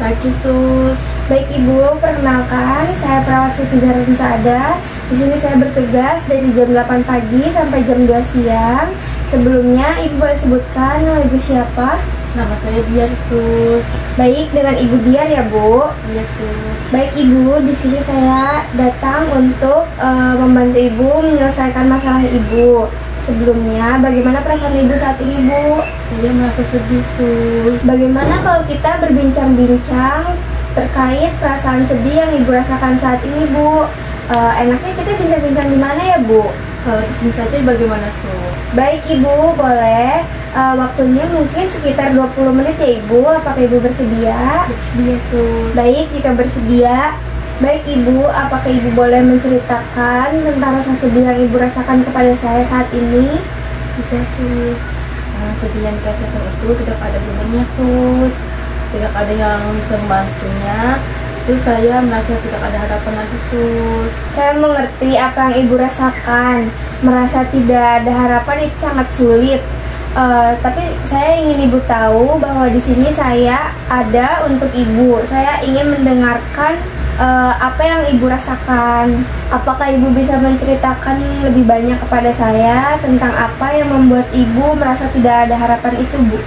Pagi, Sus. Baik Ibu, perkenalkan saya perawat Siti Zahra Saada. Di sini saya bertugas dari jam 8 pagi sampai jam 2 siang. Sebelumnya Ibu boleh sebutkan nama Ibu siapa? Nama saya Diar, Sus. Baik, dengan Ibu Diar ya Bu. Iya, Sus. Baik Ibu, di sini saya datang untuk membantu Ibu menyelesaikan masalah Ibu. Sebelumnya, bagaimana perasaan Ibu saat ini Bu? Saya merasa sedih, Sus. Bagaimana kalau kita berbincang-bincang terkait perasaan sedih yang Ibu rasakan saat ini Bu? Enaknya kita bincang-bincang di mana ya Bu? Kalau di sini saja bagaimana, Sus? Baik Ibu, boleh. Waktunya mungkin sekitar 20 menit ya Ibu. Apakah Ibu bersedia? Bersedia, Sus. Baik, jika bersedia. Baik Ibu, apakah Ibu boleh menceritakan tentang rasa sedih yang Ibu rasakan kepada saya saat ini? Bisa, Sus. Sedih yang dirasakan itu tidak ada gunanya, Sus. Tidak ada yang bisa membantunya. Itu saya merasa tidak ada harapan lagi, Sus. Saya mengerti apa yang Ibu rasakan. Merasa tidak ada harapan itu sangat sulit. Tapi saya ingin Ibu tahu bahwa di sini saya ada untuk Ibu. Saya ingin mendengarkan apa yang Ibu rasakan. Apakah Ibu bisa menceritakan lebih banyak kepada saya tentang apa yang membuat Ibu merasa tidak ada harapan itu, Bu?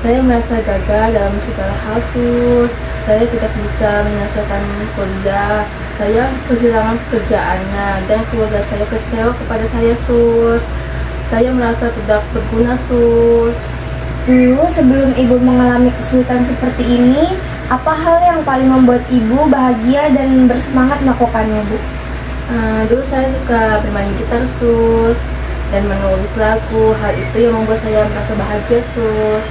Saya merasa gagal dalam segala hal, Sus. Saya tidak bisa menyelesaikan kuliah. Saya kehilangan pekerjaannya dan keluarga saya kecewa kepada saya, Sus. Saya merasa tidak berguna, Sus. Dulu sebelum Ibu mengalami kesulitan seperti ini, apa hal yang paling membuat Ibu bahagia dan bersemangat melakukannya, Bu? Dulu saya suka bermain gitar, Sus, dan menulis lagu. Hal itu yang membuat saya merasa bahagia, Sus.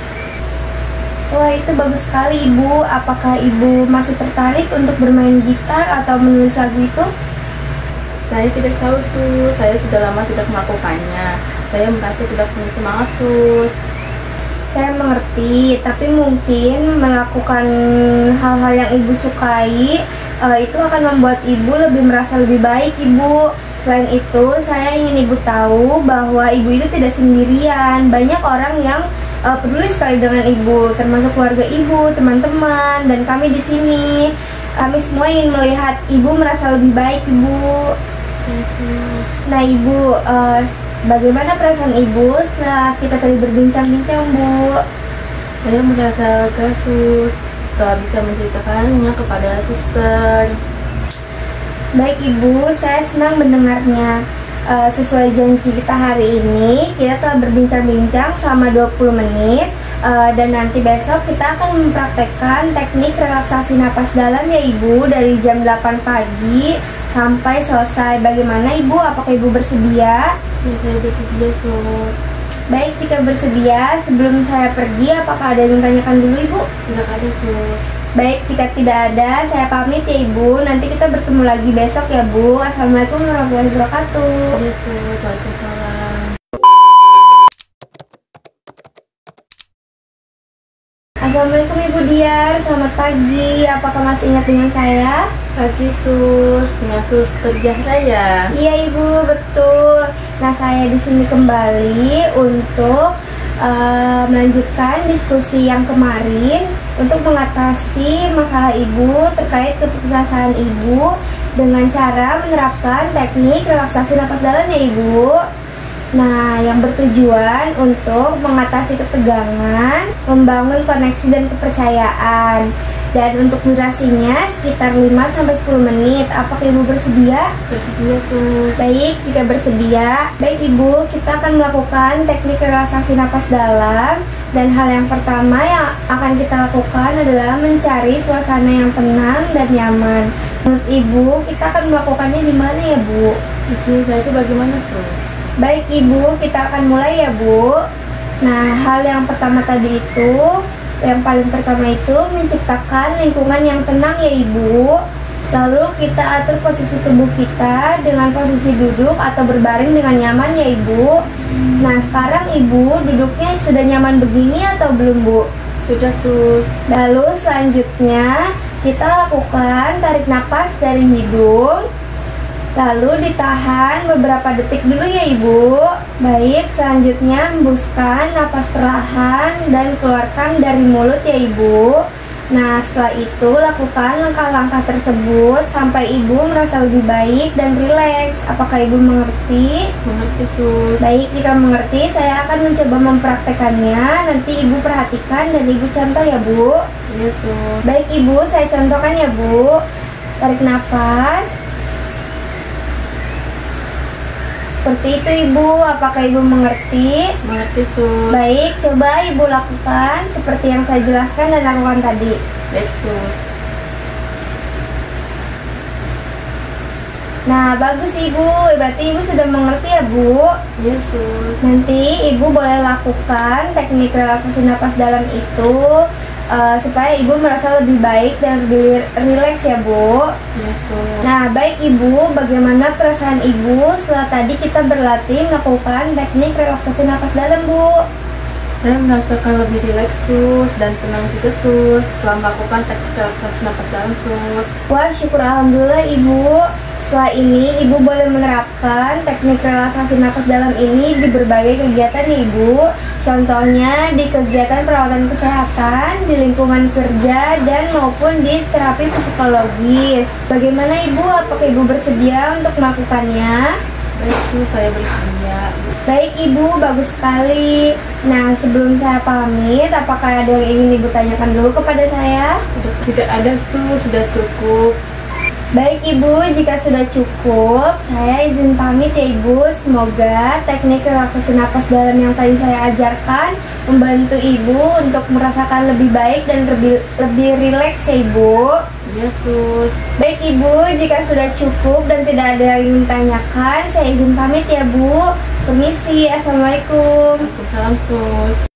Wah, itu bagus sekali Ibu. Apakah Ibu masih tertarik untuk bermain gitar atau menulis lagu itu? Saya tidak tahu, Sus. Saya sudah lama tidak melakukannya. Saya merasa tidak punya semangat, Sus. Saya mengerti, tapi mungkin melakukan hal-hal yang Ibu sukai itu akan membuat Ibu merasa lebih baik, Ibu. Selain itu, saya ingin Ibu tahu bahwa Ibu itu tidak sendirian. Banyak orang yang peduli sekali dengan Ibu, termasuk keluarga Ibu, teman-teman, dan kami di sini. Kami semua ingin melihat Ibu merasa lebih baik, Ibu. Yesus. Nah, Ibu, bagaimana perasaan Ibu setelah kita tadi berbincang-bincang, Bu? Saya merasa lega, Sus, setelah bisa menceritakannya kepada suster. Baik Ibu, saya senang mendengarnya. Sesuai janji kita hari ini, kita telah berbincang-bincang selama 20 menit dan nanti besok kita akan mempraktekkan teknik relaksasi napas dalam ya Ibu, dari jam 8 pagi sampai selesai. Bagaimana Ibu? Apakah Ibu bersedia? Ya, saya bersedia, Sus. Baik, jika bersedia, sebelum saya pergi, apakah ada yang tanyakan dulu Ibu? Tidak ada, Sus. Baik, jika tidak ada, saya pamit ya Ibu. Nanti kita bertemu lagi besok ya Bu. Assalamualaikum warahmatullahi wabarakatuh. Ya, Sus. Waalaikumsalam. Assalamualaikum Ibu Diar, selamat pagi. Apakah masih ingat dengan saya? Pagi, Sus. Dengan suster Zahra ya? Iya Ibu, betul. Nah, saya di sini kembali untuk melanjutkan diskusi yang kemarin untuk mengatasi masalah Ibu terkait keputusasaan Ibu dengan cara menerapkan teknik relaksasi napas dalam ya Ibu. Nah, yang bertujuan untuk mengatasi ketegangan, membangun koneksi dan kepercayaan. Dan untuk durasinya sekitar 5-10 menit. Apakah Ibu bersedia? Bersedia, Sus. Baik, jika bersedia. Baik Ibu, kita akan melakukan teknik relaksasi napas dalam. Dan hal yang pertama yang akan kita lakukan adalah mencari suasana yang tenang dan nyaman. Menurut Ibu, kita akan melakukannya di mana ya Bu? Di sini saya itu bagaimana, Sus? Baik Ibu, kita akan mulai ya Bu. Nah, hal yang pertama tadi itu, yang paling pertama itu menciptakan lingkungan yang tenang ya Ibu. Lalu kita atur posisi tubuh kita dengan posisi duduk atau berbaring dengan nyaman ya Ibu. Nah, sekarang Ibu duduknya sudah nyaman begini atau belum Bu? Sudah, Sus. Lalu selanjutnya kita lakukan tarik napas dari hidung. Lalu ditahan beberapa detik dulu ya Ibu. Baik, selanjutnya hembuskan napas perlahan dan keluarkan dari mulut ya Ibu. Nah, setelah itu lakukan langkah-langkah tersebut sampai ibu merasa lebih baik dan rileks. Apakah ibu mengerti? Mengerti, Sus. Baik, jika mengerti, saya akan mencoba mempraktekannya. Nanti ibu perhatikan dan ibu contoh ya, Bu. Iya, Sus. Baik, ibu, saya contohkan ya, Bu. Tarik nafas. Seperti itu, ibu. Apakah ibu mengerti? Mengerti, Sus. Baik, coba ibu lakukan seperti yang saya jelaskan dan lakukan tadi. Baik, Sus. Nah, bagus ibu. Berarti ibu sudah mengerti ya, Bu. Iya, Sus. Nanti ibu boleh lakukan teknik relaksasi napas dalam itu supaya ibu merasa lebih baik dan lebih rileks ya, Bu. Iya, Sus. Nah, baik ibu, bagaimana perasaan ibu setelah tadi kita berlatih melakukan teknik relaksasi napas dalam, Bu? Saya merasakan lebih rileks, Sus, dan tenang juga, Sus, setelah melakukan teknik relaksasi napas dalam, Sus. Wah, syukur alhamdulillah ibu. Setelah ini ibu boleh menerapkan teknik relaksasi napas dalam ini di berbagai kegiatan nih, ibu. Contohnya di kegiatan perawatan kesehatan, di lingkungan kerja, dan maupun di terapi psikologis. Bagaimana ibu? Apakah ibu bersedia untuk melakukannya? Baik, Sus, saya bersedia. Baik ibu, bagus sekali. Nah, sebelum saya pamit, apakah ada yang ingin ibu tanyakan dulu kepada saya? Tidak ada, Sus, sudah cukup. Baik ibu, jika sudah cukup, saya izin pamit ya ibu. Semoga teknik relaksasi napas dalam yang tadi saya ajarkan membantu ibu untuk merasakan lebih baik dan lebih rileks ya ibu. Iya, Sus. Baik ibu, jika sudah cukup dan tidak ada yang ingin tanyakan, saya izin pamit ya bu. Permisi, assalamualaikum. Waalaikumsalam, Sus.